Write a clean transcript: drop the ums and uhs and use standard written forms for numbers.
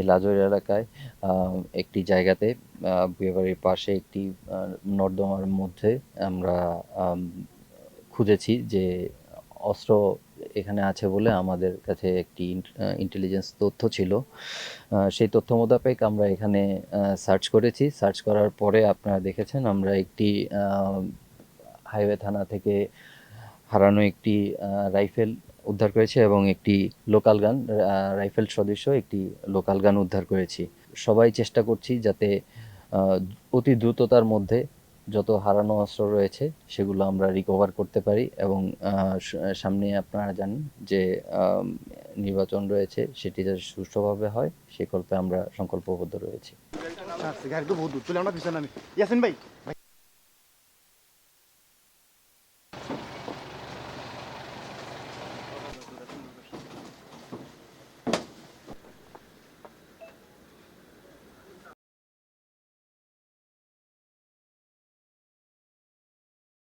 এই লাজুর এলাকায় একটি জায়গাতে বিয়েবাড়ির পাশে একটি নর্দমার মধ্যে আমরা আম খুঁজেছি যে অস্ত্র এখানে আছে বলে আমাদের কাছে একটি ইন্টেলিজেন্স তথ্য ছিল। সেই তথ্য মোতাবেক আমরা এখানে সার্চ করেছি। সার্চ করার পরে আপনারা দেখেছেন আমরা একটি আ হাইওয়ে থানা থেকে হারানো একটি রাইফেল উদ্ধার করেছি এবং একটি লোকাল গান, রাইফেল সদৃশ একটি লোকাল গান উদ্ধার করেছি। সবাই চেষ্টা করছি যাতে আ অতি দ্রুততার মধ্যে যত হারানো অস্ত্র রয়েছে সেগুলো আমরা রিকভার করতে পারি এবং আ সামনে আপনারা জানেন যে আম নির্বাচন রয়েছে সেটি যাতে সুষ্ঠুভাবে হয় সে কল্পে আমরা সংকল্পবদ্ধ রয়েছি। গাড়ি তো বহুত দূর চলে আমরা পিছনে নামি ইয়াসিন ভাই